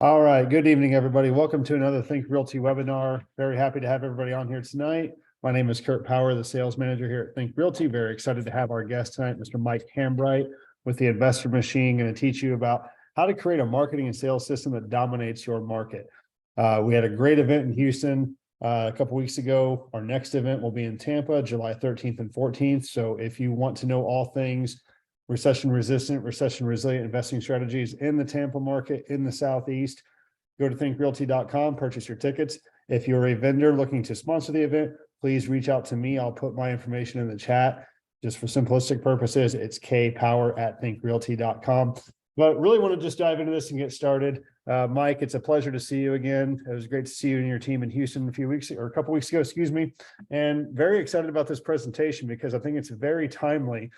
All right. Good evening, everybody. Welcome to another Think Realty webinar. Very happy to have everybody on here tonight. My name is Kurt Power, the sales manager here at Think Realty. Very excited to have our guest tonight, Mr. Mike Hambright with the Investor Machine, going to teach you about how to create a marketing and sales system that dominates your market. We had a great event in Houston a couple weeks ago. Our next event will be in Tampa, July 13th and 14th. So if you want to know all things recession resistant, recession resilient investing strategies in the Tampa market in the Southeast, go to thinkrealty.com, purchase your tickets. If you're a vendor looking to sponsor the event, please reach out to me. I'll put my information in the chat. Just for simplistic purposes, it's kpower@thinkrealty.com. But really want to just dive into this and get started. Mike, it's a pleasure to see you again. It was great to see you and your team in Houston a couple weeks ago, excuse me. And very excited about this presentation because I think it's very timely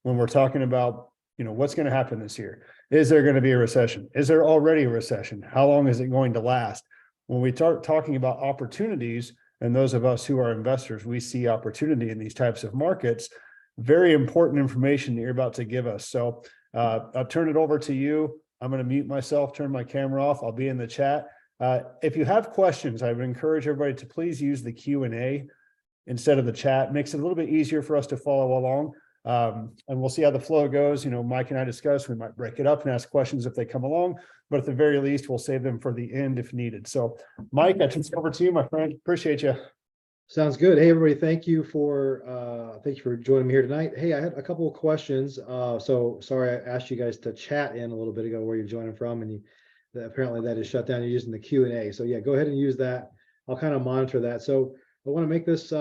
when we're talking about, what's going to happen this year. Is there going to be a recession? Is there already a recession? How long is it going to last? When we start talking about opportunities, and those of us who are investors, we see opportunity in these types of markets. Very important information that you're about to give us. So I'll turn it over to you. I'm going to mute myself, turn my camera off. I'll be in the chat. If you have questions, I would encourage everybody to please use the Q&A instead of the chat. It makes it a little bit easier for us to follow along. And we'll see how the flow goes. Mike and I discuss, we might break it up and ask questions if they come along, but at the very least, we'll save them for the end if needed. So Mike, I turn it over to you, my friend. Appreciate you. Sounds good. Hey, everybody. Thank you for joining me here tonight. Hey, I had a couple of questions. So sorry, I asked you guys to chat in a little bit ago where you're joining from, and apparently that is shut down. You're using the Q&A. So yeah, go ahead and use that. I'll kind of monitor that. So I want to make this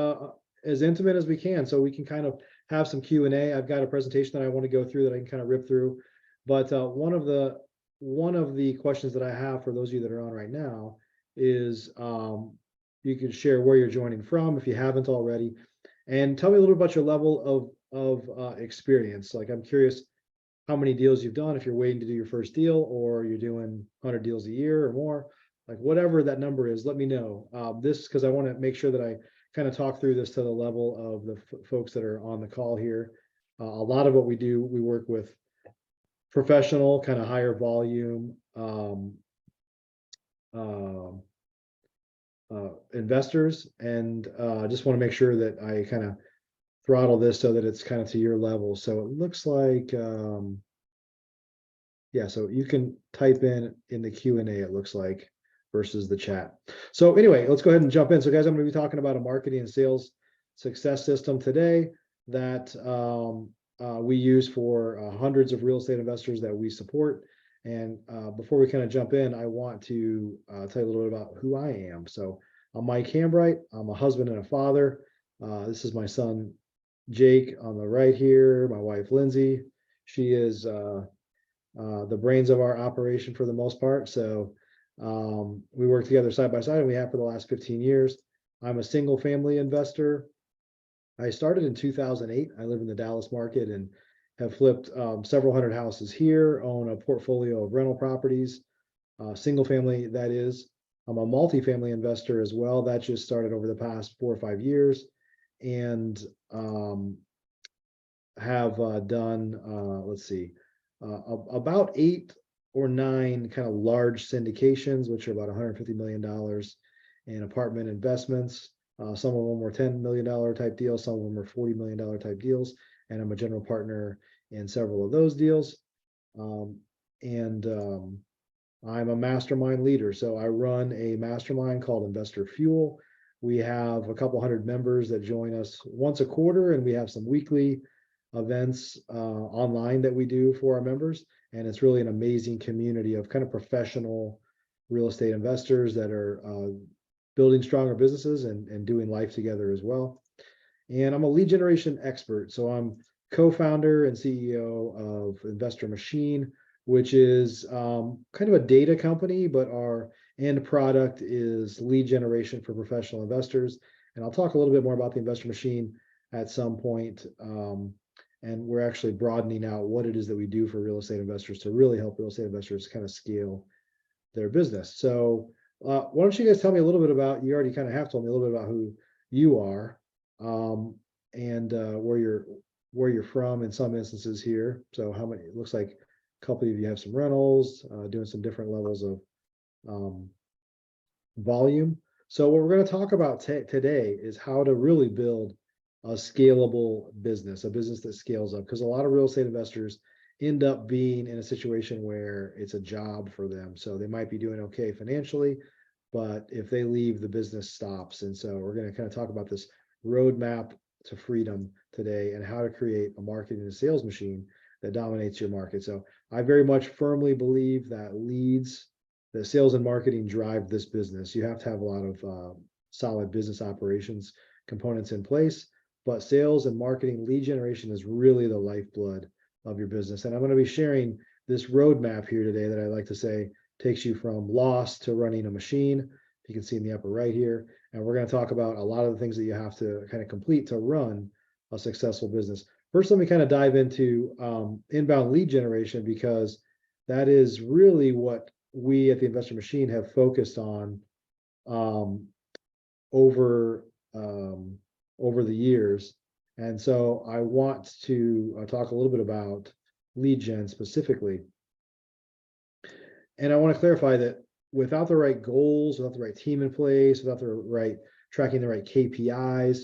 as intimate as we can so we can kind of have some Q&A. I've got a presentation that I want to go through that I can kind of rip through. But one of the questions that I have for those of you that are on right now is you can share where you're joining from if you haven't already, and tell me a little bit about your level of experience. Like, I'm curious how many deals you've done, if you're waiting to do your first deal or you're doing 100 deals a year or more, like whatever that number is, let me know. Because I want to make sure that I kind of talk through this to the level of the folks that are on the call here. A lot of what we do, we work with professional, kind of higher volume investors, and just want to make sure that I kind of throttle this so that it's kind of to your level. So it looks like, yeah, so you can type in the Q&A, it looks like, versus the chat. So anyway, let's go ahead and jump in. So guys, I'm going to be talking about a marketing and sales success system today that we use for hundreds of real estate investors that we support. And before we kind of jump in, I want to tell you a little bit about who I am. So I'm Mike Hambright. I'm a husband and a father. This is my son, Jake, on the right here, my wife, Lindsay. She is the brains of our operation for the most part. So we work together side by side, and we have for the last 15 years. I'm a single family investor. I started in 2008. I live in the Dallas market and have flipped several hundred houses here, own a portfolio of rental properties, single family, that is. I'm a multifamily investor as well. That just started over the past 4 or 5 years, and have done, let's see, about 8 or 9 kind of large syndications, which are about $150 million in apartment investments. Some of them were $10 million type deals. Some of them were $40 million type deals. And I'm a general partner in several of those deals. I'm a mastermind leader. So I run a mastermind called Investor Fuel. We have a couple hundred members that join us once a quarter, and we have some weekly events online that we do for our members. And it's really an amazing community of kind of professional real estate investors that are building stronger businesses and doing life together as well. And I'm a lead generation expert. So I'm co-founder and CEO of Investor Machine, which is kind of a data company, but our end product is lead generation for professional investors. And I'll talk a little bit more about the Investor Machine at some point. And we're actually broadening out what it is that we do for real estate investors to really help real estate investors kind of scale their business. So why don't you guys tell me a little bit about, you already kind of have told me a little bit about who you are, and where you're from in some instances here. So how many, it looks like a couple of you have some rentals, doing some different levels of um, volume. So what we're going to talk about today is how to really build a scalable business, a business that scales up, because a lot of real estate investors end up being in a situation where it's a job for them. So they might be doing okay financially, but if they leave, the business stops. And so we're going to kind of talk about this roadmap to freedom today and how to create a marketing and sales machine that dominates your market. So I very much firmly believe that the sales and marketing drive this business. You have to have a lot of solid business operations components in place, but sales and marketing lead generation is really the lifeblood of your business. And I'm going to be sharing this roadmap here today that I like to say takes you from loss to running a machine. You can see in the upper right here. And we're going to talk about a lot of the things that you have to kind of complete to run a successful business. First, let me kind of dive into inbound lead generation, because that is really what we at the Investor Machine have focused on over the years. And so I want to talk a little bit about lead gen specifically. And I want to clarify that without the right goals, without the right team in place, without the right tracking the right KPIs,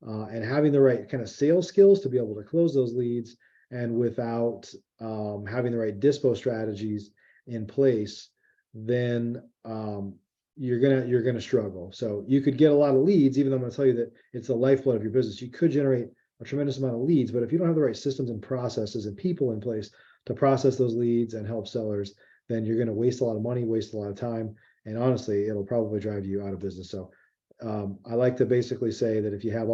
and having the right kind of sales skills to be able to close those leads, and without having the right dispo strategies in place, then you're gonna struggle. So you could get a lot of leads, even though I'm going to tell you that it's the lifeblood of your business. You could generate a tremendous amount of leads, but if you don't have the right systems and processes and people in place to process those leads and help sellers, then you're going to waste a lot of money, waste a lot of time, and honestly, it'll probably drive you out of business. So I like to basically say that if you have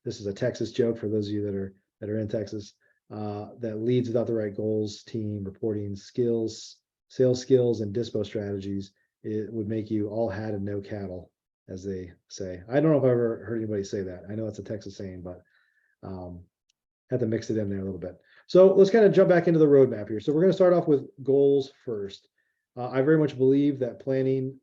this is a Texas joke for those of you that are in Texas, that leads without the right goals, team, reporting skills, sales skills, and dispo strategies, it would make you all had and no cattle, as they say. I don't know if I've ever heard anybody say that. I know it's a Texas saying, but had to mix it in there a little bit. So let's kind of jump back into the roadmap here. So we're going to start off with goals first. I very much believe that failing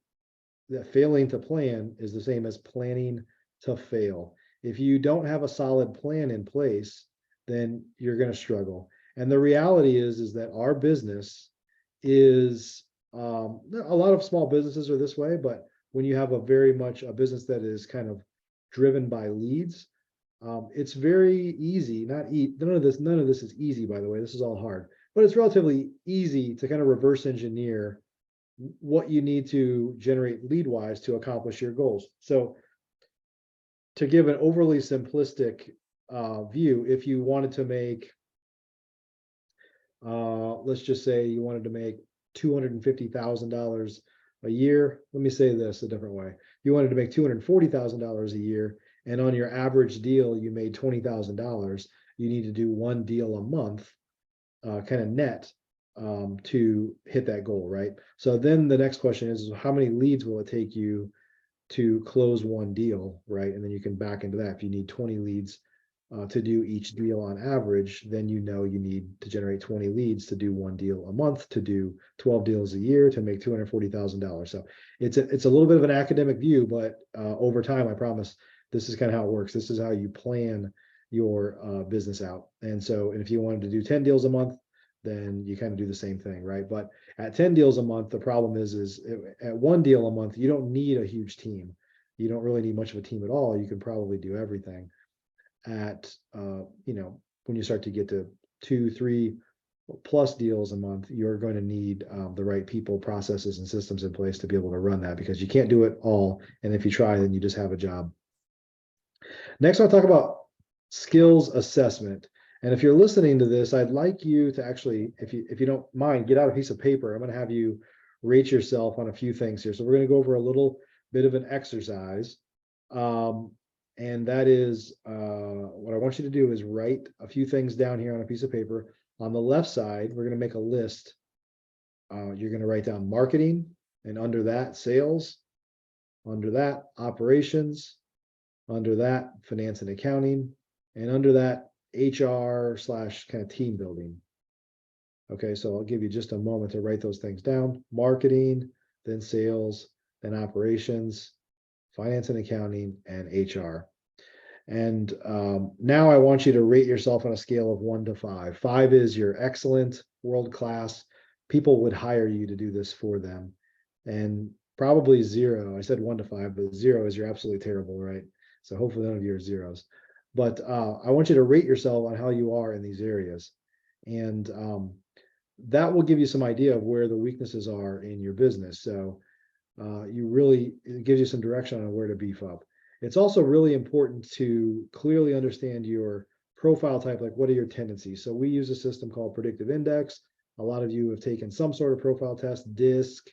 to plan is the same as planning to fail. If you don't have a solid plan in place, then you're going to struggle. And the reality is that our business is, a lot of small businesses are this way, but when you have a business that is kind of driven by leads, it's very easy, none of this is easy, by the way, this is all hard, but it's relatively easy to kind of reverse engineer what you need to generate lead wise to accomplish your goals. So to give an overly simplistic view, if you wanted to make, let's just say you wanted to make $250,000 a year. Let me say this a different way. You wanted to make $240,000 a year, and on your average deal, you made $20,000. You need to do one deal a month, kind of net, to hit that goal, right? So then the next question is how many leads will it take you to close one deal, right? And then you can back into that. If you need 20 leads to do each deal on average, then you need to generate 20 leads to do one deal a month, to do 12 deals a year, to make $240,000. So it's a little bit of an academic view, but over time, I promise, this is kind of how it works. This is how you plan your business out. And so if you wanted to do 10 deals a month, then you kind of do the same thing, right? But at 10 deals a month, the problem is at one deal a month, you don't need a huge team. You don't really need much of a team at all. You can probably do everything. At when you start to get to 2-3 plus deals a month, you're going to need the right people, processes, and systems in place to be able to run that, because you can't do it all. And if you try, then you just have a job. Next, I'll talk about skills assessment. And if you're listening to this, I'd like you to actually, if you don't mind, get out a piece of paper. I'm going to have you rate yourself on a few things here. So we're going to go over a little bit of an exercise. And that is what I want you to do is write a few things down here on a piece of paper. On the left side, we're going to make a list. You're going to write down marketing, and under that, sales, under that, operations, under that, finance and accounting, and under that, HR / kind of team building. Okay, so I'll give you just a moment to write those things down. Marketing, then sales, then operations, finance and accounting, and HR. And now I want you to rate yourself on a scale of 1 to 5. 5 is you're excellent, world class. People would hire you to do this for them. and probably 0. I said 1 to 5, but 0 is you're absolutely terrible, right? So hopefully none of you are zeros. But I want you to rate yourself on how you are in these areas. And that will give you some idea of where the weaknesses are in your business. So it gives you some direction on where to beef up. It's also really important to clearly understand your profile type, like what are your tendencies. So we use a system called predictive index. A lot of you have taken some sort of profile test, DISC,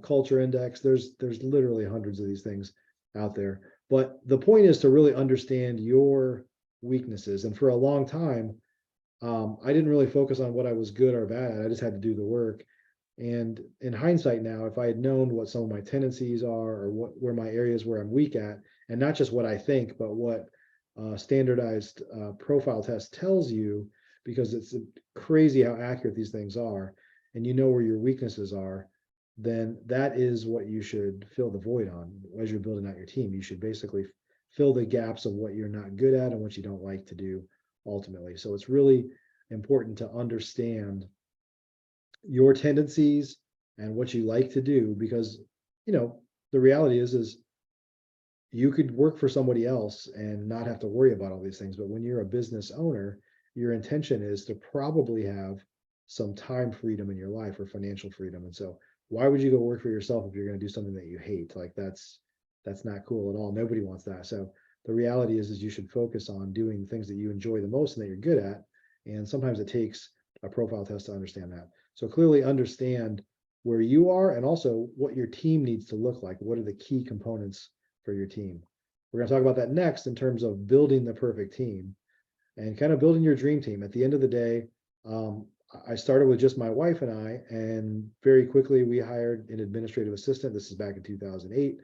culture index. There's literally hundreds of these things out there. But the point is to really understand your weaknesses. And for a long time, I didn't really focus on what I was good or bad at. I just had to do the work. And in hindsight now, if I had known what some of my tendencies are, or where my areas where I'm weak at, and not just what I think, but what standardized profile test tells you, because it's crazy how accurate these things are, and you know where your weaknesses are, then that is what you should fill the void on as you're building out your team. You should basically fill the gaps of what you're not good at and what you don't like to do ultimately. So it's really important to understand your tendencies and what you like to do, because the reality is you could work for somebody else and not have to worry about all these things. But when you're a business owner, your intention is to probably have some time freedom in your life, or financial freedom. And so why would you go work for yourself if you're going to do something that you hate? Like that's not cool at all. Nobody wants that. So the reality is you should focus on doing things that you enjoy the most and that you're good at. And sometimes it takes a profile test to understand that. So clearly understand where you are, and also what your team needs to look like. What are the key components for your team? We're going to talk about that next in terms of building the perfect team and kind of building your dream team. At the end of the day, I started with just my wife and I, and very quickly we hired an administrative assistant. This is back in 2008.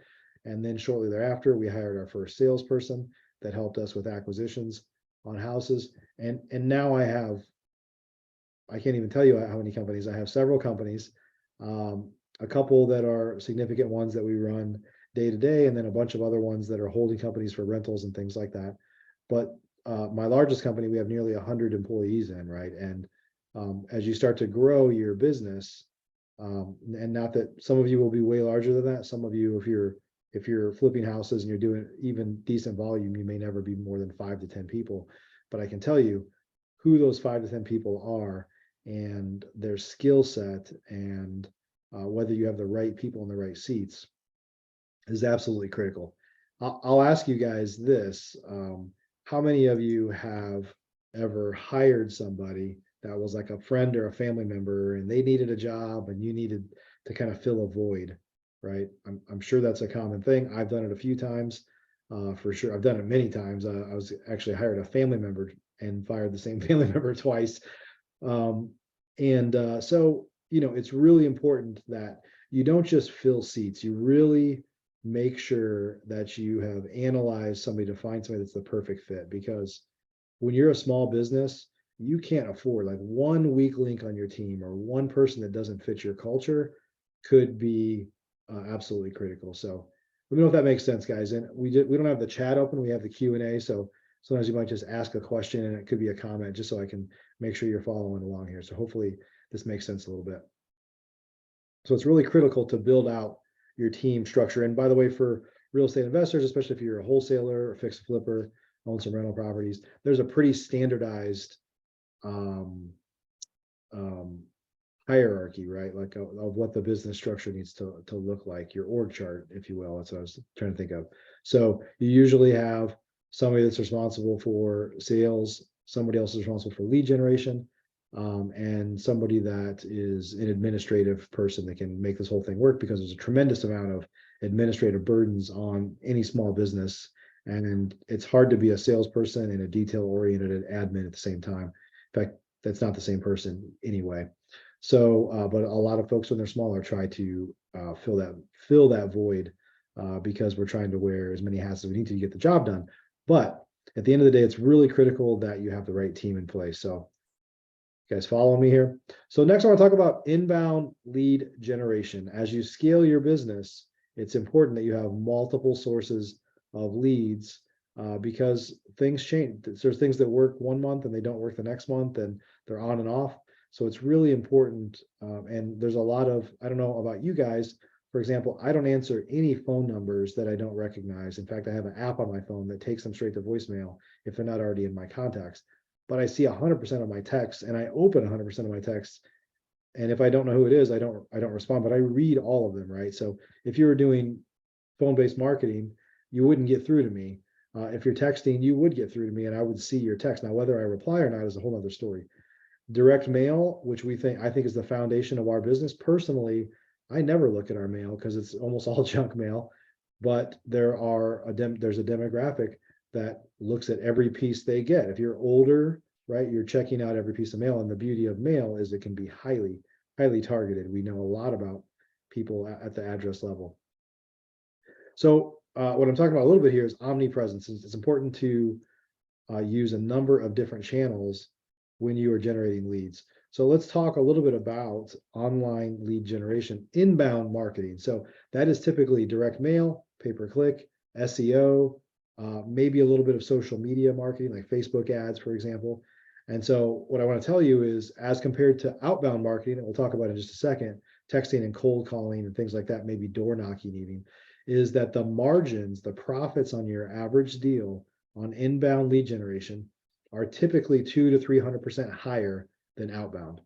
And then shortly thereafter, we hired our first salesperson that helped us with acquisitions on houses. And now I can't even tell you how many companies. I have several companies, a couple that are significant ones that we run day to day, and then a bunch of other ones that are holding companies for rentals and things like that. But my largest company, we have nearly 100 employees in, right? And as you start to grow your business, and not that some of you will be way larger than that. Some of you, if you're flipping houses and you're doing even decent volume, you may never be more than 5 to 10 people. But I can tell you who those 5 to 10 people are, and their skill set, and whether you have the right people in the right seats is absolutely critical. I'll ask you guys this. How many of you have ever hired somebody that was like a friend or a family member, and they needed a job and you needed to kind of fill a void, right? I'm sure that's a common thing. I've done it a few times, for sure. I've done it many times. I was actually hired a family member and fired the same family member twice. So, it's really important that you don't just fill seats. You really make sure that you have analyzed somebody to find somebody that's the perfect fit. Because when you're a small business, you can't afford, like, one weak link on your team or one person that doesn't fit your culture could be absolutely critical. So let me know if that makes sense, guys. And we don't have the chat open. We have the Q&A. So sometimes you might just ask a question and it could be a comment, just so I can make sure you're following along here. So hopefully this makes sense a little bit. So it's really critical to build out your team structure. And by the way, for real estate investors, especially if you're a wholesaler or fix flipper, own some rental properties, there's a pretty standardized hierarchy, right? Like of what the business structure needs to look like, your org chart, if you will. That's what I was trying to think of. So you usually have somebody that's responsible for sales, somebody else is responsible for lead generation, and somebody that is an administrative person that can make this whole thing work, because there's a tremendous amount of administrative burdens on any small business. And it's hard to be a salesperson and a detail-oriented admin at the same time. In fact, that's not the same person anyway. So, but a lot of folks when they're smaller try to fill that void, because we're trying to wear as many hats as we need to get the job done. But at the end of the day, it's really critical that you have the right team in place. So you guys follow me here? So next I want to talk about inbound lead generation. As you scale your business, it's important that you have multiple sources of leads, because things change. There's things that work one month and they don't work the next month, and they're on and off. So it's really important. And there's a lot of, I don't know about you guys, for example, I don't answer any phone numbers that I don't recognize. In fact, I have an app on my phone that takes them straight to voicemail if they're not already in my contacts. But I see 100% of my texts and I open 100% of my texts. And if I don't know who it is, I don't respond, but I read all of them, right? So if you were doing phone-based marketing, you wouldn't get through to me. If you're texting, you would get through to me and I would see your text. Now, whether I reply or not is a whole other story. Direct mail, which I think is the foundation of our business. Personally, I never look at our mail because it's almost all junk mail, but there's a demographic that looks at every piece they get. If you're older, right, you're checking out every piece of mail. And the beauty of mail is it can be highly, highly targeted. We know a lot about people at the address level. So what I'm talking about a little bit here is omnipresence. It's important to use a number of different channels when you are generating leads. So let's talk a little bit about online lead generation, inbound marketing. So that is typically direct mail, pay-per-click, SEO, maybe a little bit of social media marketing, like Facebook ads, for example. And so what I want to tell you is, as compared to outbound marketing, that we'll talk about in just a second, texting and cold calling and things like that, maybe door knocking even, is that the margins, the profits on your average deal on inbound lead generation are typically 200 to 300% higher than outbound.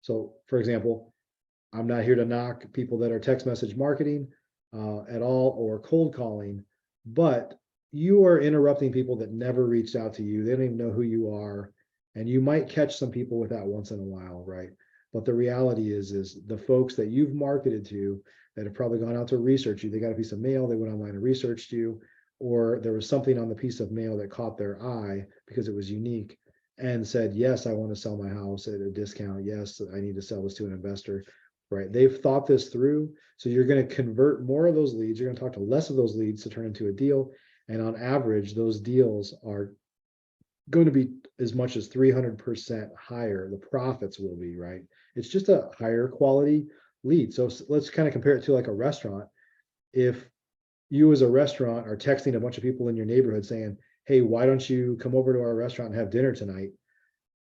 So for example, I'm not here to knock people that are text message marketing at all or cold calling, but you are interrupting people that never reached out to you. They don't even know who you are. And you might catch some people with that once in a while, right? But the reality is the folks that you've marketed to that have probably gone out to research you, they got a piece of mail, they went online and researched you, or there was something on the piece of mail that caught their eye because it was unique and said, yes, I want to sell my house at a discount. Yes, I need to sell this to an investor, right? They've thought this through. So you're going to convert more of those leads. You're going to talk to less of those leads to turn into a deal. And on average, those deals are going to be as much as 300% higher. The profits will be, right? It's just a higher quality lead. So let's kind of compare it to like a restaurant. If you as a restaurant are texting a bunch of people in your neighborhood saying, hey, why don't you come over to our restaurant and have dinner tonight?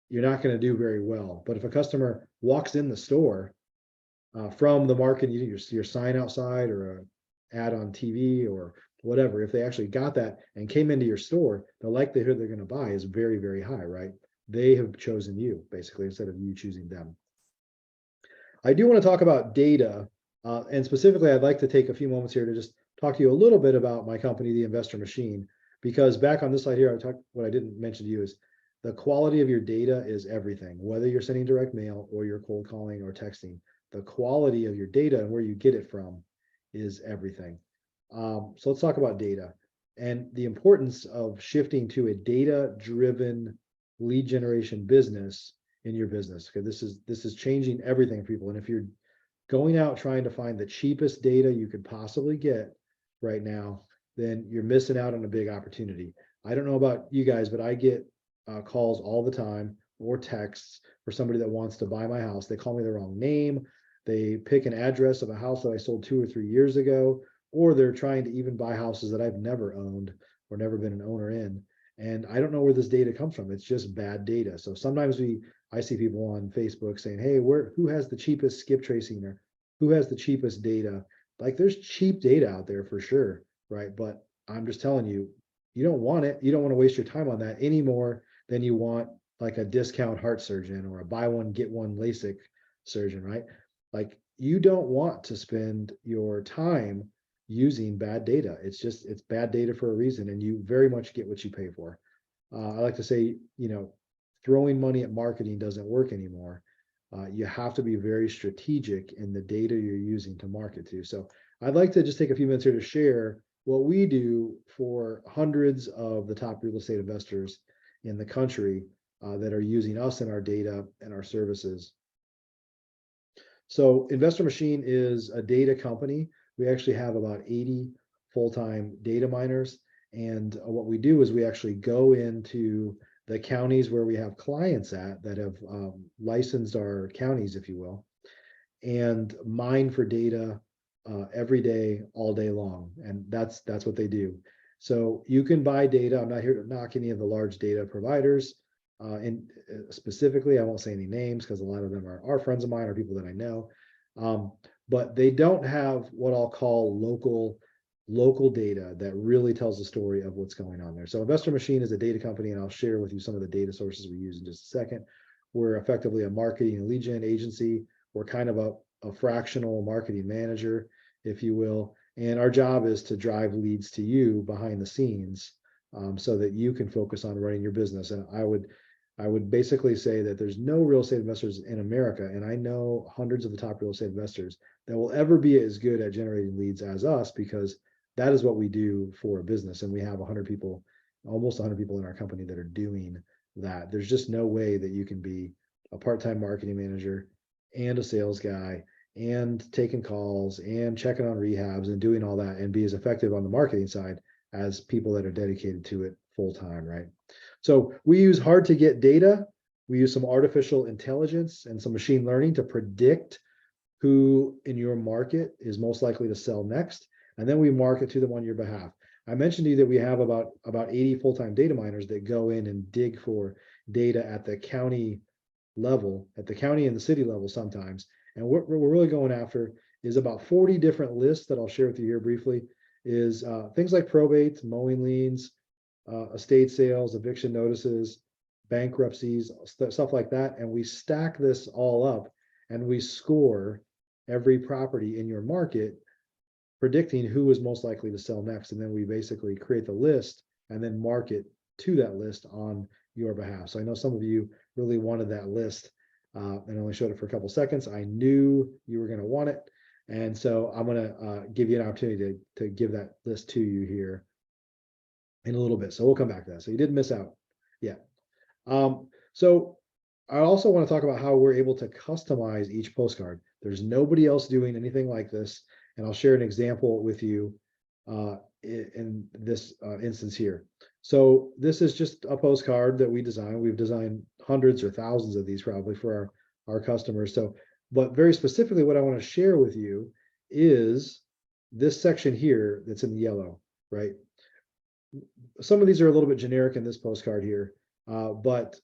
You're not going to do very well. But if a customer walks in the store from the market, your sign outside or an ad on TV or whatever, if they actually got that and came into your store, the likelihood they're going to buy is very, very high, right? They have chosen you basically instead of you choosing them. I do want to talk about data. And specifically, I'd like to take a few moments here to just talk to you a little bit about my company, The Investor Machine, because back on this slide here, what I didn't mention to you is the quality of your data is everything, whether you're sending direct mail or you're cold calling or texting. The quality of your data and where you get it from is everything. So let's talk about data and the importance of shifting to a data-driven lead generation business in your business. Okay, this is changing everything for people. And if you're going out trying to find the cheapest data you could possibly get right now, then you're missing out on a big opportunity. I don't know about you guys, but I get calls all the time or texts for somebody that wants to buy my house. They call me the wrong name. They pick an address of a house that I sold 2 or 3 years ago, or they're trying to even buy houses that I've never owned or never been an owner in. And I don't know where this data comes from. It's just bad data. So sometimes I see people on Facebook saying, hey, who has the cheapest skip tracing or who has the cheapest data? Like there's cheap data out there for sure, right? But I'm just telling you, you don't want it. You don't want to waste your time on that any more than you want like a discount heart surgeon or a buy one, get one LASIK surgeon, right? Like you don't want to spend your time using bad data. It's bad data for a reason, and you very much get what you pay for. I like to say, throwing money at marketing doesn't work anymore. You have to be very strategic in the data you're using to market to. So I'd like to just take a few minutes here to share what we do for hundreds of the top real estate investors in the country that are using us and our data and our services. So Investor Machine is a data company. We actually have about 80 full-time data miners. And what we do is we actually go into the counties where we have clients that have licensed our counties, if you will, and mine for data every day, all day long. And that's what they do. So you can buy data. I'm not here to knock any of the large data providers. and specifically, I won't say any names because a lot of them are friends of mine or people that I know. But they don't have what I'll call local data that really tells the story of what's going on there. So Investor Machine is a data company, and I'll share with you some of the data sources we use in just a second. We're effectively a marketing and lead gen agency. We're kind of a fractional marketing manager, if you will. And our job is to drive leads to you behind the scenes, so that you can focus on running your business. And I would basically say that there's no real estate investors in America, and I know hundreds of the top real estate investors that will ever be as good at generating leads as us, because that is what we do for a business. And we have 100 people, almost 100 people in our company that are doing that. There's just no way that you can be a part-time marketing manager and a sales guy and taking calls and checking on rehabs and doing all that and be as effective on the marketing side as people that are dedicated to it full time, right? So we use hard to get data. We use some artificial intelligence and some machine learning to predict who in your market is most likely to sell next. And then we market to them on your behalf. I mentioned to you that we have about 80 full-time data miners that go in and dig for data at the county level, at the county and the city level sometimes. And what we're really going after is about 40 different lists that I'll share with you here briefly, is things like probate, mowing liens, estate sales, eviction notices, bankruptcies, stuff like that. And we stack this all up and we score every property in your market, predicting who is most likely to sell next. And then we basically create the list and then market to that list on your behalf. So I know some of you really wanted that list, and only showed it for a couple seconds. I knew you were going to want it. And so I'm going to give you an opportunity to give that list to you here in a little bit. So we'll come back to that. So you didn't miss out. Yeah. So I also want to talk about how we're able to customize each postcard. There's nobody else doing anything like this. And I'll share an example with you in this instance here. So this is just a postcard that we designed. We've designed hundreds or thousands of these probably for our customers. So, but very specifically, what I want to share with you is this section here that's in the yellow, right? Some of these are a little bit generic in this postcard here, but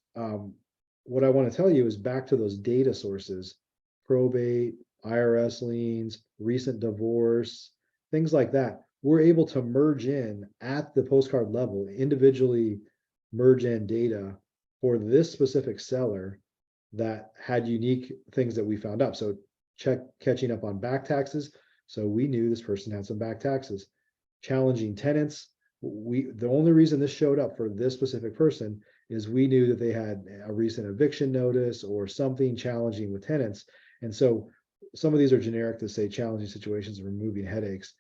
what I want to tell you is back to those data sources: probate, IRS liens, recent divorce, things like that. We're able to merge in at the postcard level, individually merge in data for this specific seller that had unique things that we found up. So catching up on back taxes. So we knew this person had some back taxes. Challenging tenants. The only reason this showed up for this specific person is we knew that they had a recent eviction notice or something challenging with tenants. And so some of these are generic to say challenging situations and removing headaches,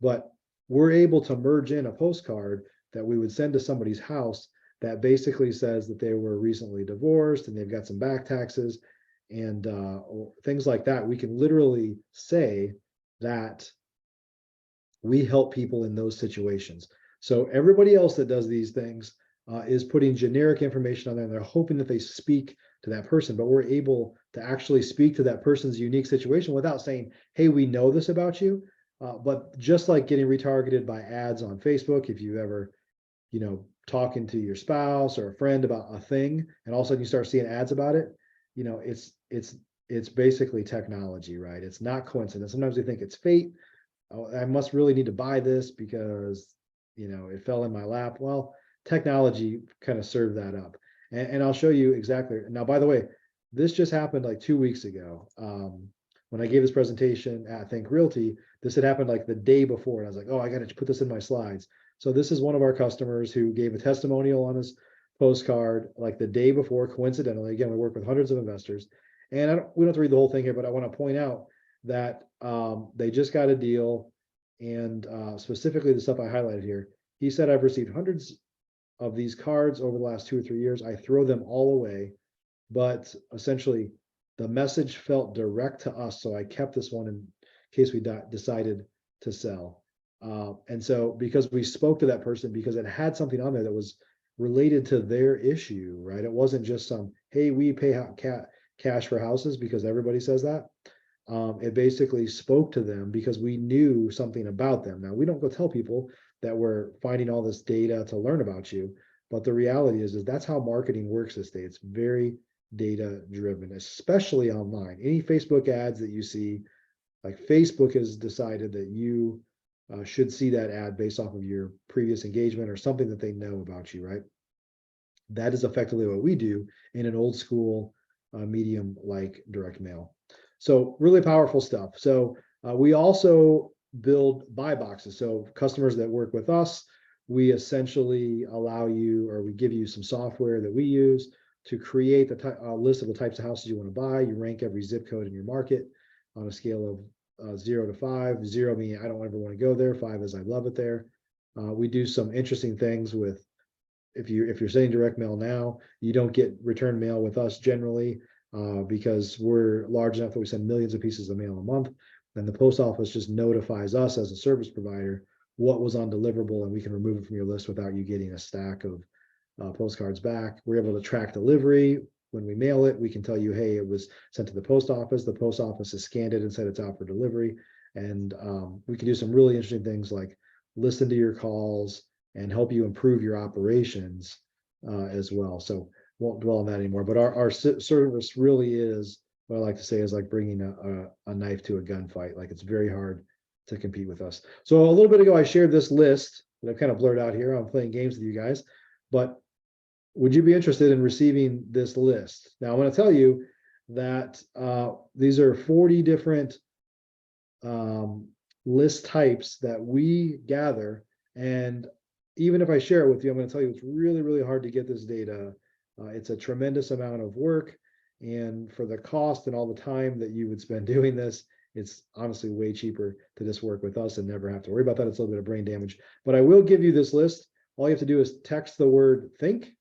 but we're able to merge in a postcard that we would send to somebody's house that basically says that they were recently divorced and they've got some back taxes and things like that. We can literally say that we help people in those situations. So everybody else that does these things is putting generic information on there, and they're hoping that they speak to that person, but we're able to actually speak to that person's unique situation without saying, hey, we know this about you. But just like getting retargeted by ads on Facebook, if you ever, talking to your spouse or a friend about a thing, and all of a sudden you start seeing ads about it, it's basically technology, right? It's not coincidence. Sometimes we think it's fate. Oh, I must really need to buy this because, it fell in my lap. Well, technology kind of served that up. And I'll show you exactly. Now, by the way, this just happened like 2 weeks ago. When I gave this presentation at Think Realty, this had happened like the day before. And I was like, oh, I got to put this in my slides. So this is one of our customers who gave a testimonial on his postcard like the day before, coincidentally. Again, we work with hundreds of investors. And we don't have to read the whole thing here, but I want to point out that they just got a deal. And specifically the stuff I highlighted here, he said, I've received hundreds of these cards over the last 2 or 3 years. I throw them all away, but essentially the message felt direct to us. So I kept this one in case we decided to sell. And so because we spoke to that person, because it had something on there that was related to their issue, right? It wasn't just some, hey, we pay cash for houses because everybody says that. It basically spoke to them because we knew something about them. Now, we don't go tell people that we're finding all this data to learn about you, But the reality is that's how marketing works this day. It's very data driven, especially online. Any Facebook ads that you see, like Facebook has decided that you should see that ad based off of your previous engagement or something that they know about you, right? That is effectively what we do in an old school medium like direct mail. So really powerful stuff. So we also build buy boxes. So customers that work with us, we essentially allow you, or we give you some software that we use to create the list of the types of houses you want to buy. You rank every zip code in your market on a scale of 0 to 5. 0 meaning I don't ever want to go there. 5 is I love it there. We do some interesting things with, if you're sending direct mail now, you don't get return mail with us generally because we're large enough that we send millions of pieces of mail a month. And the post office just notifies us as a service provider what was undeliverable, and we can remove it from your list without you getting a stack of postcards back. We're able to track delivery. When we mail it, we can tell you, hey, it was sent to the post office. The post office has scanned it and said it's out for delivery. And we can do some really interesting things like listen to your calls and help you improve your operations as well. So won't dwell on that anymore. But our service really is, what I like to say is like bringing a knife to a gunfight. Like it's very hard to compete with us. So a little bit ago, I shared this list that I've kind of blurred out here. I'm playing games with you guys, but would you be interested in receiving this list? Now, I'm going to tell you that these are 40 different list types that we gather. And even if I share it with you, I'm going to tell you it's really, really hard to get this data. It's a tremendous amount of work. And for the cost and all the time that you would spend doing this, it's honestly way cheaper to just work with us and never have to worry about that. It's a little bit of brain damage. But I will give you this list. All you have to do is text the word think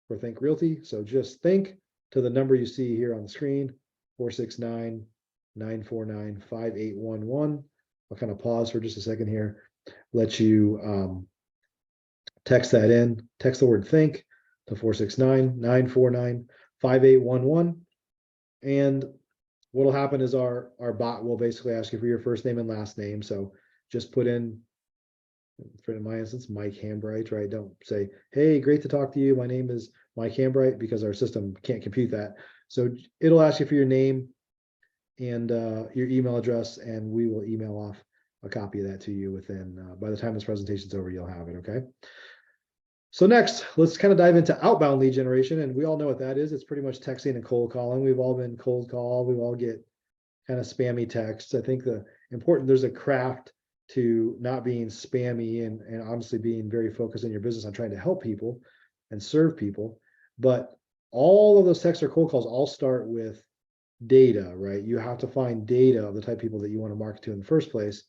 for Think Realty. So just think to the number you see here on the screen, 469-949-5811. I'll kind of pause for just a second here, let you text that in, text the word think to 469-949-5811. And what'll happen is our bot will basically ask you for your first name and last name. So just put in my instance, Mike Hambright, right? Don't say, hey, great to talk to you. My name is Mike Hambright, because our system can't compute that. So it'll ask you for your name and your email address, and we will email off a copy of that to you within, by the time this presentation's over, you'll have it, okay? So next, let's kind of dive into outbound lead generation. And we all know what that is. It's pretty much texting and cold calling. We've all been cold called. We all get kind of spammy texts. I think there's a craft to not being spammy and honestly being very focused in your business on trying to help people and serve people. But all of those texts or cold calls all start with data, right? You have to find data of the type of people that you want to market to in the first place.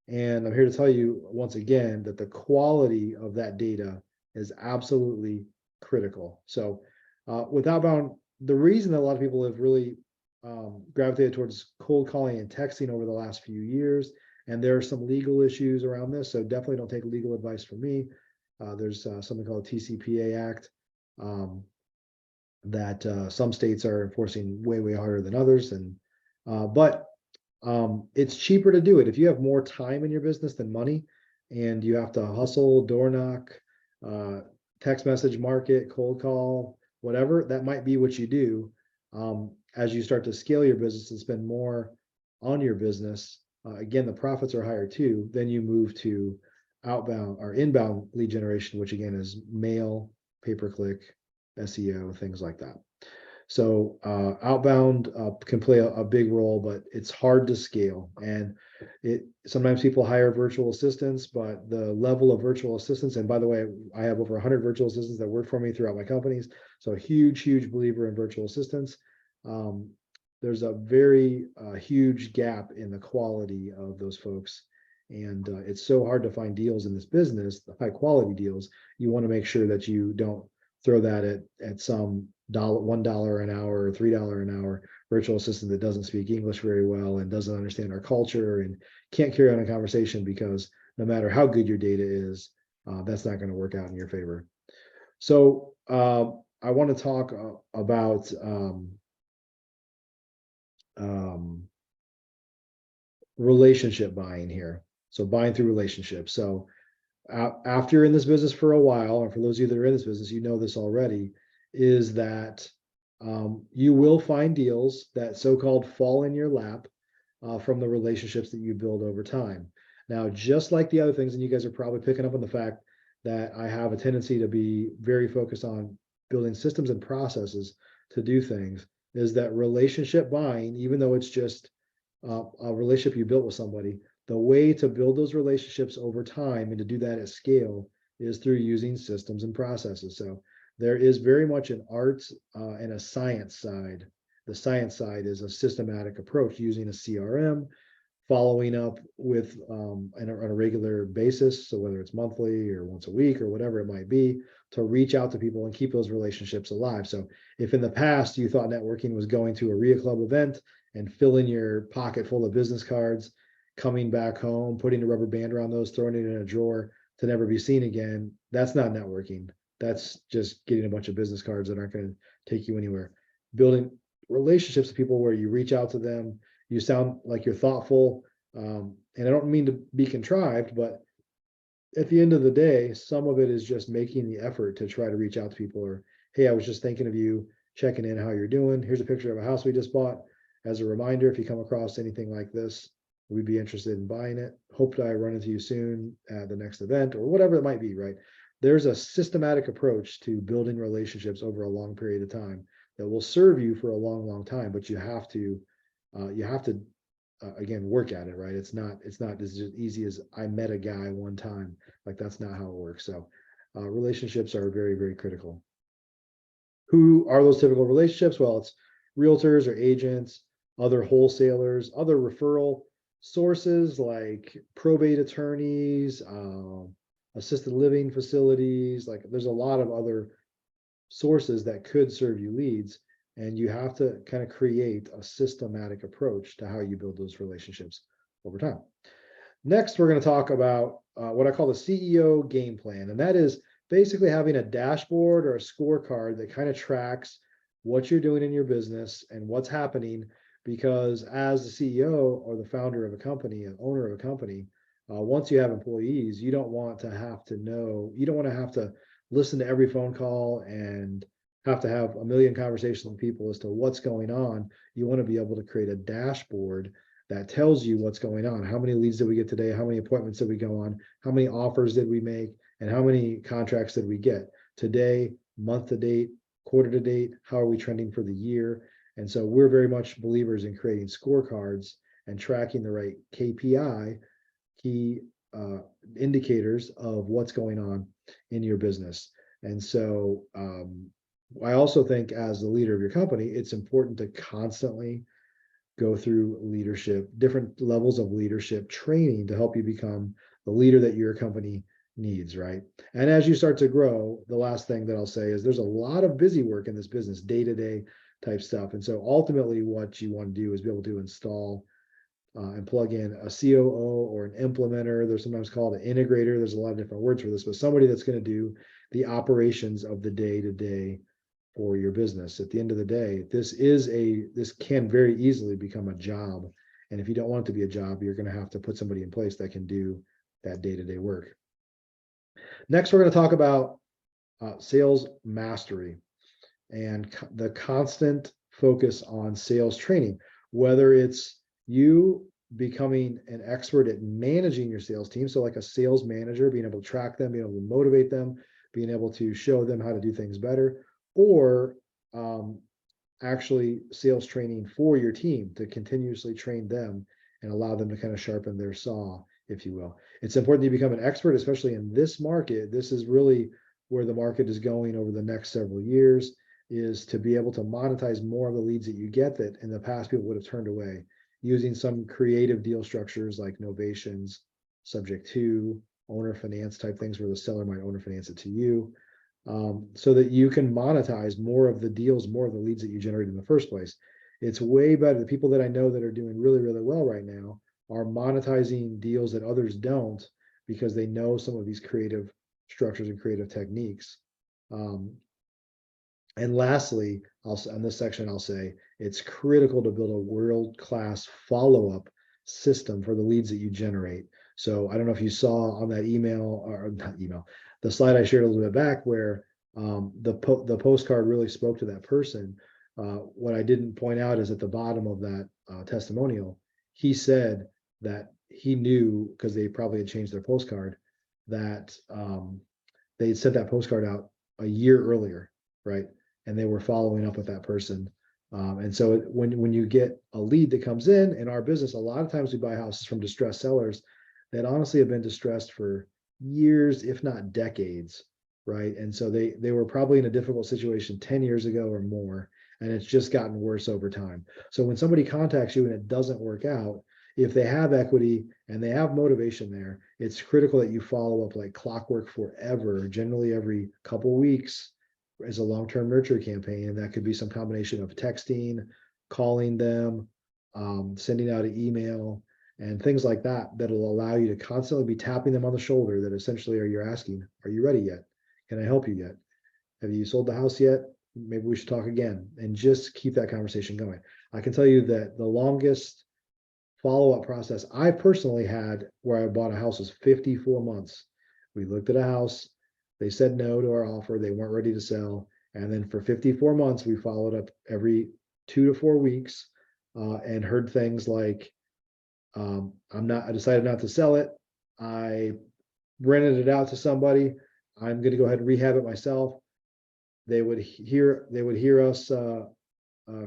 And I'm here to tell you once again that the quality of that data is absolutely critical. So with outbound, the reason that a lot of people have really gravitated towards cold calling and texting over the last few years, and there are some legal issues around this, so definitely don't take legal advice from me. There's something called a TCPA Act that some states are enforcing way, way harder than others. And but it's cheaper to do it. If you have more time in your business than money, and you have to hustle, door knock, text message market, cold call, whatever, that might be what you do. As you start to scale your business and spend more on your business, again, the profits are higher too. Then you move to outbound or inbound lead generation, which again is mail, pay-per-click, SEO, things like that. So outbound can play a big role, but it's hard to scale. And sometimes people hire virtual assistants, but the level of virtual assistants, and by the way, I have over 100 virtual assistants that work for me throughout my companies. So a huge, huge believer in virtual assistants. There's a very huge gap in the quality of those folks. And it's so hard to find deals in this business, the high quality deals. You want to make sure that you don't throw that at some $1 an hour or $3 an hour virtual assistant that doesn't speak English very well and doesn't understand our culture and can't carry on a conversation, because no matter how good your data is, that's not going to work out in your favor. So I want to talk about relationship buying here. So buying through relationships. So after you're in this business for a while, or for those of you that are in this business, you know this already, is that you will find deals that so-called fall in your lap from the relationships that you build over time. Now, just like the other things, and you guys are probably picking up on the fact that I have a tendency to be very focused on building systems and processes to do things, is that relationship buying, even though it's just a relationship you built with somebody, the way to build those relationships over time and to do that at scale is through using systems and processes. So there is very much an art and a science side. The science side is a systematic approach using a CRM, following up with on a regular basis. So whether it's monthly or once a week or whatever it might be, to reach out to people and keep those relationships alive. So if in the past you thought networking was going to a RIA Club event and filling your pocket full of business cards, coming back home, putting a rubber band around those, throwing it in a drawer to never be seen again, that's not networking. That's just getting a bunch of business cards that aren't going to take you anywhere. Building relationships with people where you reach out to them, you sound like you're thoughtful. And I don't mean to be contrived, but at the end of the day, some of it is just making the effort to try to reach out to people, or, hey, I was just thinking of you, checking in how you're doing. Here's a picture of a house we just bought. As a reminder, if you come across anything like this, we'd be interested in buying it. Hope that I run into you soon at the next event or whatever it might be, right? There's a systematic approach to building relationships over a long period of time that will serve you for a long, long time, but you have to again, work at it, right? It's not as easy as I met a guy one time. Like, that's not how it works. So relationships are very, very critical. Who are those typical relationships? Well, it's realtors or agents, other wholesalers, other referral sources like probate attorneys, assisted living facilities. Like, there's a lot of other sources that could serve you leads. And you have to kind of create a systematic approach to how you build those relationships over time. Next, we're going to talk about what I call the CEO game plan. And that is basically having a dashboard or a scorecard that kind of tracks what you're doing in your business and what's happening. Because as the CEO or the founder of a company, an owner of a company, once you have employees, you don't want to have to listen to every phone call and have to have a million conversations with people as to what's going on. You want to be able to create a dashboard that tells you what's going on. How many leads did we get today? How many appointments did we go on? How many offers did we make? And how many contracts did we get today, month to date, quarter to date? How are we trending for the year? And so we're very much believers in creating scorecards and tracking the right KPI, key indicators of what's going on in your business. And so I also think, as the leader of your company, it's important to constantly go through leadership, different levels of leadership training to help you become the leader that your company needs, right? And as you start to grow, the last thing that I'll say is there's a lot of busy work in this business, day-to-day type stuff. And so ultimately what you want to do is be able to install and plug in a COO or an implementer. They're sometimes called an integrator. There's a lot of different words for this, but somebody that's going to do the operations of the day-to-day for your business. At the end of the day, this can very easily become a job. And if you don't want it to be a job, you're going to have to put somebody in place that can do that day-to-day work. Next, we're going to talk about sales mastery and the constant focus on sales training, whether it's you becoming an expert at managing your sales team. So like a sales manager, being able to track them, being able to motivate them, being able to show them how to do things better, or actually sales training for your team to continuously train them and allow them to kind of sharpen their saw, if you will. It's important that you become an expert, especially in this market. This is really where the market is going over the next several years, is to be able to monetize more of the leads that you get that in the past people would have turned away, using some creative deal structures like novations, subject to, owner finance type things where the seller might owner finance it to you, so that you can monetize more of the deals, more of the leads that you generate in the first place. It's way better. The people that I know that are doing really, really well right now are monetizing deals that others don't, because they know some of these creative structures and creative techniques. And lastly, also in this section, I'll say it's critical to build a world-class follow-up system for the leads that you generate. So I don't know if you saw on that email or not email, the slide I shared a little bit back where the postcard really spoke to that person. What I didn't point out is at the bottom of that testimonial, he said that he knew because they probably had changed their postcard that they sent that postcard out a year earlier, right? And they were following up with that person. And so when you get a lead that comes in our business, a lot of times we buy houses from distressed sellers that honestly have been distressed for years, if not decades, right? And so they were probably in a difficult situation 10 years ago or more, and it's just gotten worse over time. So when somebody contacts you and it doesn't work out, if they have equity and they have motivation there, it's critical that you follow up like clockwork forever, generally every couple weeks as a long-term nurture campaign. And that could be some combination of texting, calling them, sending out an email, and things like that, that'll allow you to constantly be tapping them on the shoulder that essentially you're asking, are you ready yet? Can I help you yet? Have you sold the house yet? Maybe we should talk again, and just keep that conversation going. I can tell you that the longest follow-up process I personally had where I bought a house was 54 months. We looked at a house, they said no to our offer, they weren't ready to sell. And then for 54 months, we followed up every 2 to 4 weeks and heard things like, I decided not to sell it. I rented it out to somebody. I'm going to go ahead and rehab it myself. They would hear us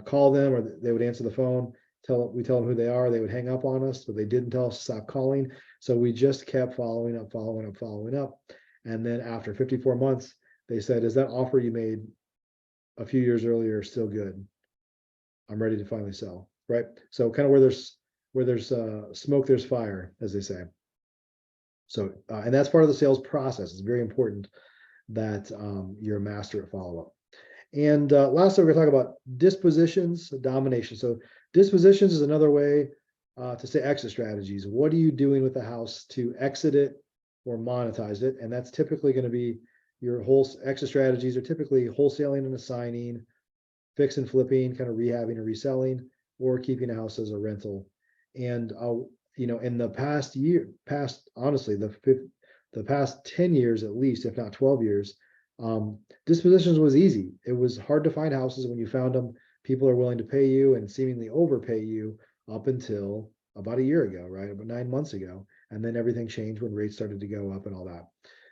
call them, or they would answer the phone. We tell them who they are. They would hang up on us, but they didn't tell us to stop calling. So we just kept following up. And then after 54 months, they said, "Is that offer you made a few years earlier still good? I'm ready to finally sell." Right. So kind of where there's smoke, there's fire, as they say. So and that's part of the sales process. It's very important that you're a master at follow-up. And lastly, we're going to talk about dispositions, domination. So dispositions is another way to say exit strategies. What are you doing with the house to exit it or monetize it? And that's typically going to be your whole exit strategies are typically wholesaling and assigning, fix and flipping, kind of rehabbing or reselling, or keeping a house as a rental. And in the honestly, the past 10 years at least, if not 12 years, dispositions was easy. It was hard to find houses. When you found them, people are willing to pay you and seemingly overpay you up until about a year ago, right? About 9 months ago. And then everything changed when rates started to go up and all that.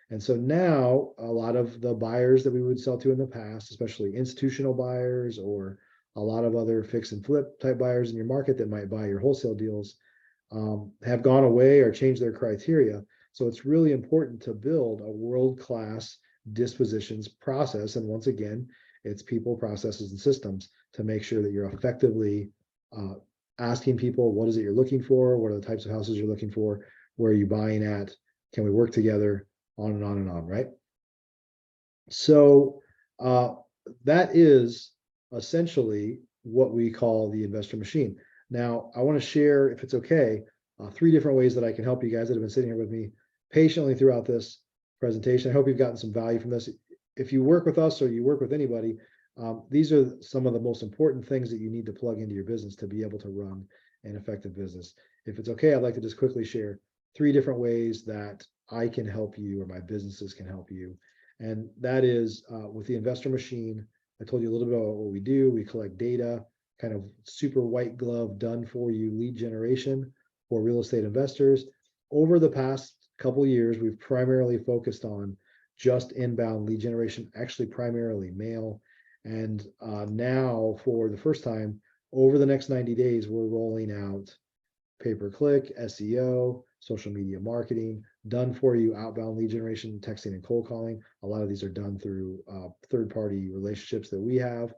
And so now a lot of the buyers that we would sell to in the past, especially institutional buyers or a lot of other fix and flip type buyers in your market that might buy your wholesale deals, have gone away or changed their criteria. So it's really important to build a world-class dispositions process. And once again, it's people, processes, and systems to make sure that you're effectively asking people, what is it you're looking for? What are the types of houses you're looking for? Where are you buying at? Can we work together? On and on and on, right? So that is essentially what we call the investor machine. Now, I want to share, if it's okay, 3 different ways that I can help you guys that have been sitting here with me patiently throughout this presentation. I hope you've gotten some value from this. If you work with us or you work with anybody, these are some of the most important things that you need to plug into your business to be able to run an effective business. If it's okay, I'd like to just quickly share 3 different ways that I can help you or my businesses can help you. And that is with the investor machine. I told you a little bit about what we do. We collect data, kind of super white glove, done for you lead generation for real estate investors. Over the past couple of years, we've primarily focused on just inbound lead generation, actually primarily mail. And now for the first time, over the next 90 days, we're rolling out pay-per-click, SEO, social media marketing, done for you outbound lead generation, texting and cold calling. A lot of these are done through third-party relationships that we have.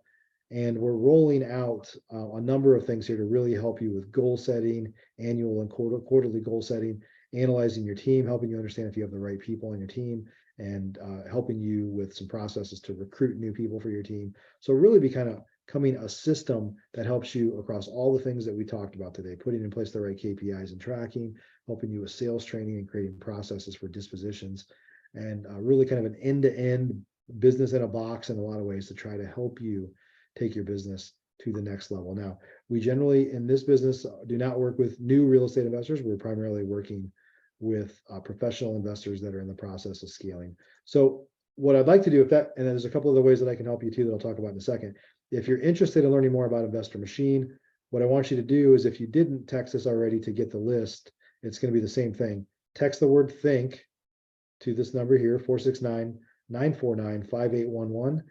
And we're rolling out a number of things here to really help you with goal setting, annual and quarterly goal setting, analyzing your team, helping you understand if you have the right people on your team, and helping you with some processes to recruit new people for your team. So really becoming a system that helps you across all the things that we talked about today, putting in place the right KPIs and tracking, helping you with sales training and creating processes for dispositions, and really kind of an end-to-end business in a box in a lot of ways to try to help you take your business to the next level. Now, we generally in this business do not work with new real estate investors. We're primarily working with professional investors that are in the process of scaling. So what I'd like to do, and there's a couple of other ways that I can help you too that I'll talk about in a second. If you're interested in learning more about Investor Machine, what I want you to do is, if you didn't text us already to get the list, it's going to be the same thing. Text the word think to this number here, 469-949-5811.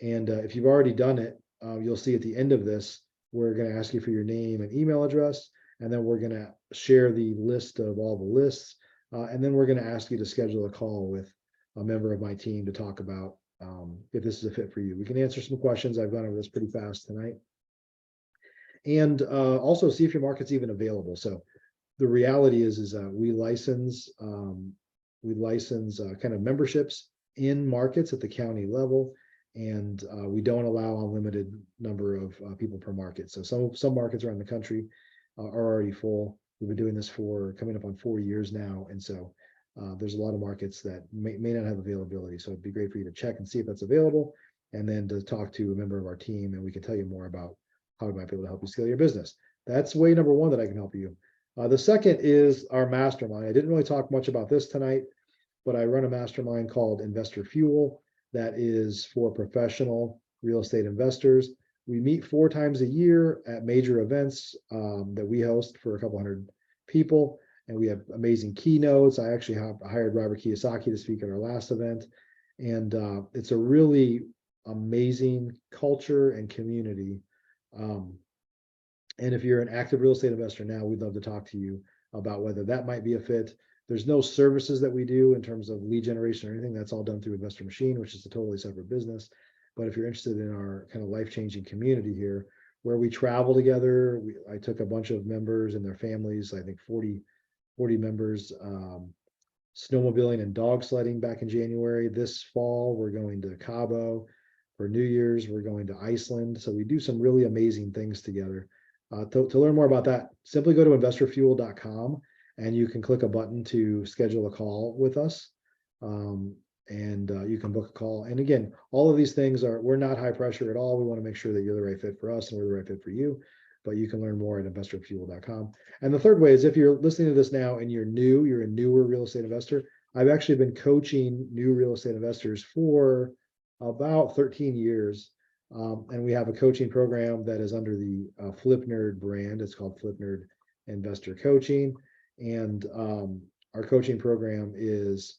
And if you've already done it, you'll see at the end of this, we're going to ask you for your name and email address, and then we're going to share the list of all the lists. And then we're going to ask you to schedule a call with a member of my team to talk about if this is a fit for you. We can answer some questions. I've gone over this pretty fast tonight. And also see if your market's even available. So the reality is we license kind of memberships in markets at the county level, and we don't allow unlimited number of people per market. So some markets around the country are already full. We've been doing this for coming up on 4 years now, and so there's a lot of markets that may not have availability. So it'd be great for you to check and see if that's available, and then to talk to a member of our team, and we can tell you more about how we might be able to help you scale your business. That's way number one that I can help you. The second is our mastermind. I didn't really talk much about this tonight, but I run a mastermind called Investor Fuel that is for professional real estate investors. We meet 4 times a year at major events that we host for a couple hundred people, and we have amazing keynotes. I actually hired Robert Kiyosaki to speak at our last event, and it's a really amazing culture and community. And if you're an active real estate investor now, we'd love to talk to you about whether that might be a fit. There's no services that we do in terms of lead generation or anything. That's all done through Investor Machine, which is a totally separate business. But if you're interested in our kind of life-changing community here, where we travel together, I took a bunch of members and their families, I think 40 members, snowmobiling and dog sledding back in January. This fall, we're going to Cabo. For New Year's, we're going to Iceland. So we do some really amazing things together. To learn more about that, simply go to investorfuel.com and you can click a button to schedule a call with us. And you can book a call. And again, all of these things we're not high pressure at all. We want to make sure that you're the right fit for us and we're the right fit for you. But you can learn more at investorfuel.com. And the third way is, if you're listening to this now and you're a newer real estate investor, I've actually been coaching new real estate investors for about 13 years. And we have a coaching program that is under the Flip Nerd brand. It's called Flip Nerd Investor Coaching. And our coaching program is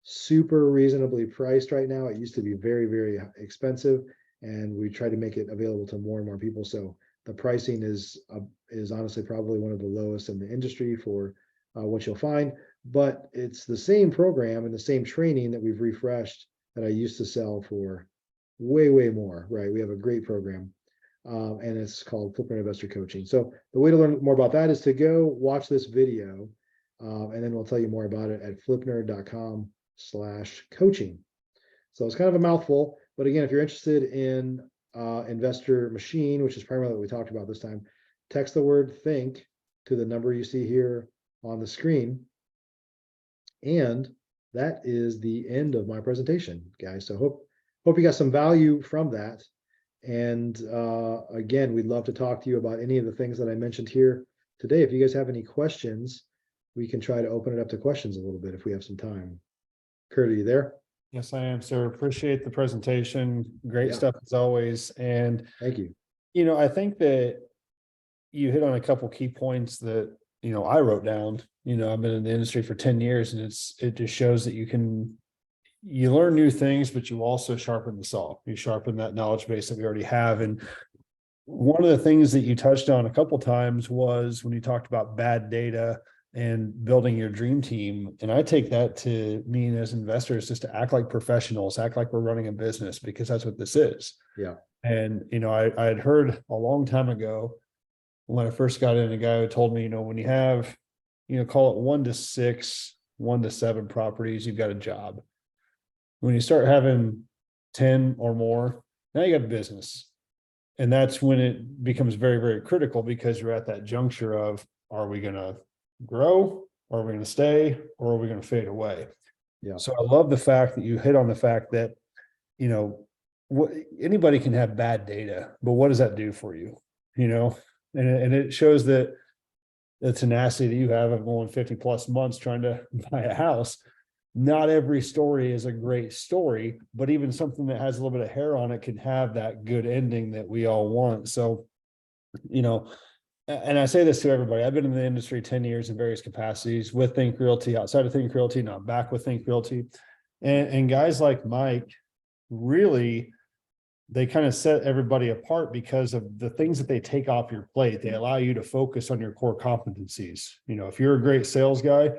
super reasonably priced right now. It used to be very, very expensive, and we try to make it available to more and more people. So the pricing is honestly probably one of the lowest in the industry for what you'll find, but it's the same program and the same training that we've refreshed that I used to sell for way more, right? We have a great program, and it's called Flip Nerd Investor Coaching. So the way to learn more about that is to go watch this video, and then we'll tell you more about it at flipnerd.com/coaching. So it's kind of a mouthful, but again, if you're interested in Investor Machine, which is primarily what we talked about this time, text the word think to the number you see here on the screen. And that is the end of my presentation, guys. So hope you got some value from that. And again, we'd love to talk to you about any of the things that I mentioned here today. If you guys have any questions, we can try to open it up to questions a little bit if we have some time. Kurt, are you there? Yes, I am, sir. Appreciate the presentation. Great stuff as always. And thank you. I think that you hit on a couple key points that, I wrote down. I've been in the industry for 10 years, and it just shows that you learn new things, but you also sharpen the saw. You sharpen that knowledge base that we already have. And one of the things that you touched on a couple times was when you talked about bad data and building your dream team. And I take that to mean, as investors, just to act like professionals, act like we're running a business, because that's what this is. Yeah. And, I had heard a long time ago when I first got in, a guy who told me, when you have, call it 1 to 6, 1 to 7 properties, you've got a job. When you start having 10 or more, now you got a business. And that's when it becomes very, very critical, because you're at that juncture of, are we going to grow, or are we going to stay, or are we going to fade away? Yeah. So I love the fact that you hit on the fact that, anybody can have bad data, but what does that do for you? And it shows that the tenacity that you have of going 50 plus months trying to buy a house. Not every story is a great story, but even something that has a little bit of hair on it can have that good ending that we all want. So, and I say this to everybody, I've been in the industry 10 years in various capacities with Think Realty, outside of Think Realty, not back with Think Realty. And guys like Mike, really, they kind of set everybody apart because of the things that they take off your plate. They allow you to focus on your core competencies. If you're a great sales guy,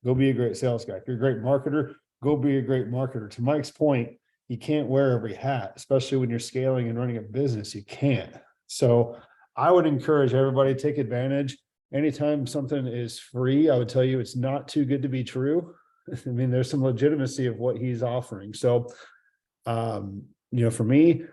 go be a great sales guy. If you're a great marketer, go be a great marketer. To Mike's point, you can't wear every hat, especially when you're scaling and running a business. You can't. So I would encourage everybody to take advantage. Anytime something is free, I would tell you it's not too good to be true. I mean, there's some legitimacy of what he's offering. So, for me,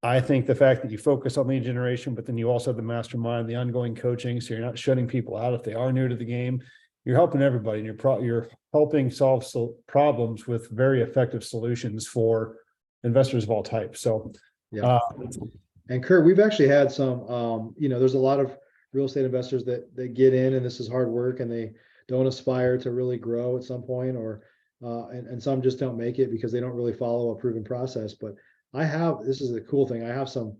I think the fact that you focus on lead generation, but then you also have the mastermind, the ongoing coaching, so you're not shutting people out if they are new to the game. You're helping everybody, and you're helping solve problems with very effective solutions for investors of all types. So, yeah. And Kurt, we've actually had some, there's a lot of real estate investors that get in, and this is hard work, and they don't aspire to really grow at some point, or and some just don't make it because they don't really follow a proven process. But this is the cool thing. I have some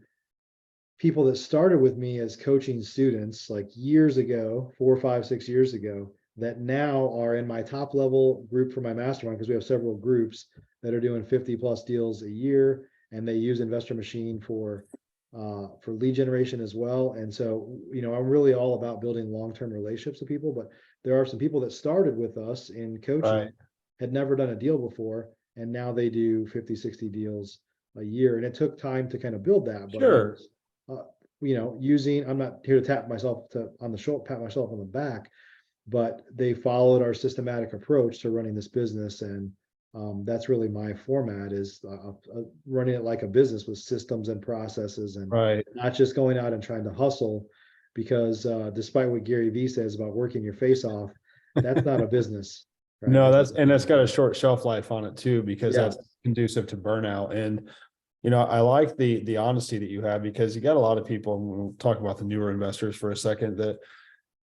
people that started with me as coaching students like years ago, 4, 5, 6 years ago, that now are in my top level group for my mastermind, because we have several groups that are doing 50 plus deals a year, and they use Investor Machine for lead generation as well. And so, I'm really all about building long-term relationships with people, but there are some people that started with us in coaching, right, had never done a deal before, and now they do 50, 60 deals a year. And it took time to kind of build that, but sure. I'm not here to pat myself on the back, but they followed our systematic approach to running this business. And that's really my format, is running it like a business with systems and processes, and Right. not just going out and trying to hustle, because despite what Gary Vee says about working your face off, that's not a business. Right? No, that's got a short shelf life on it too, because Yeah. that's conducive to burnout. And I like the honesty that you have, because you got a lot of people, and we'll talk about the newer investors for a second, that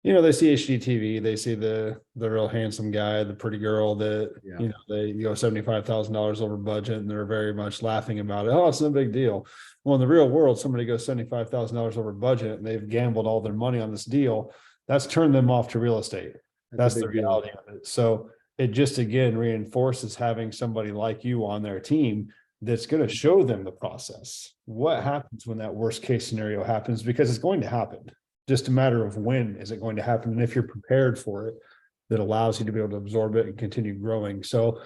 they see HGTV, they see the real handsome guy, the pretty girl that they go $75,000 over budget, and they're very much laughing about it. Oh, it's no big deal. Well, in the real world, somebody goes $75,000 over budget, and they've gambled all their money on this deal. That's turned them off to real estate. That's the reality of it. So it just, again, reinforces having somebody like you on their team that's going to show them the process. What happens when that worst case scenario happens? Because it's going to happen. Just a matter of when is it going to happen, and if you're prepared for it, that allows you to be able to absorb it and continue growing. So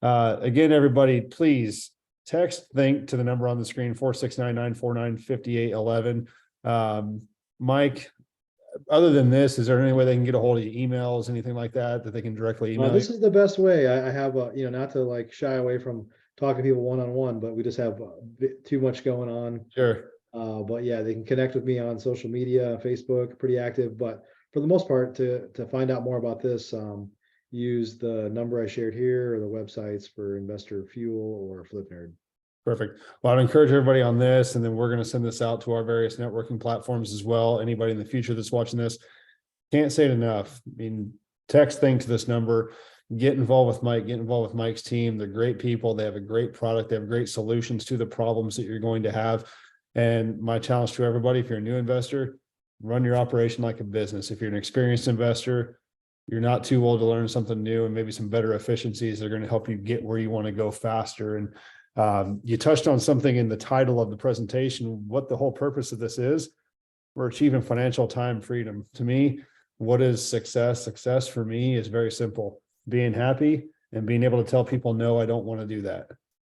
again, everybody, please text Think to the number on the screen, 469-949-5811. Mike, other than this, is there any way they can get a hold of you, emails, anything like that they can directly email this you? is the best way. I have not to like shy away from talking to people one-on-one, but we just have too much going on. Sure. But yeah, they can connect with me on social media, Facebook, pretty active. But for the most part, to find out more about this, use the number I shared here, or the websites for Investor Fuel or Flip Nerd. Perfect. Well, I'd encourage everybody on this, and then we're going to send this out to our various networking platforms as well. Anybody in the future that's watching this, can't say it enough. I mean, text Think to this number, get involved with Mike, get involved with Mike's team. They're great people. They have a great product. They have great solutions to the problems that you're going to have. And my challenge to everybody, if you're a new investor, run your operation like a business. If you're an experienced investor, you're not too old to learn something new, and maybe some better efficiencies that are going to help you get where you want to go faster. And you touched on something in the title of the presentation, what the whole purpose of this is. We're achieving financial time freedom. To me, what is success? Success for me is very simple: being happy and being able to tell people, no, I don't want to do that.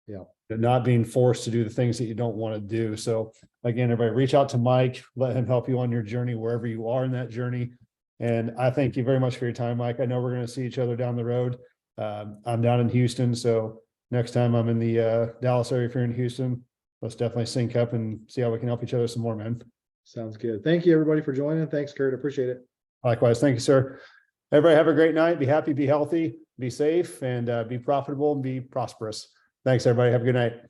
Yeah. Not being forced to do the things that you don't want to do. So again, everybody, reach out to Mike, let him help you on your journey, wherever you are in that journey. And I thank you very much for your time, Mike. I know we're going to see each other down the road. I'm down in Houston, so next time I'm in the Dallas area, if you're in Houston, let's definitely sync up and see how we can help each other some more, man. Sounds good. Thank you, everybody, for joining. Thanks, Kurt. Appreciate it. Likewise. Thank you, sir. Everybody have a great night. Be happy, be healthy, be safe, and be profitable and be prosperous. Thanks, everybody. Have a good night.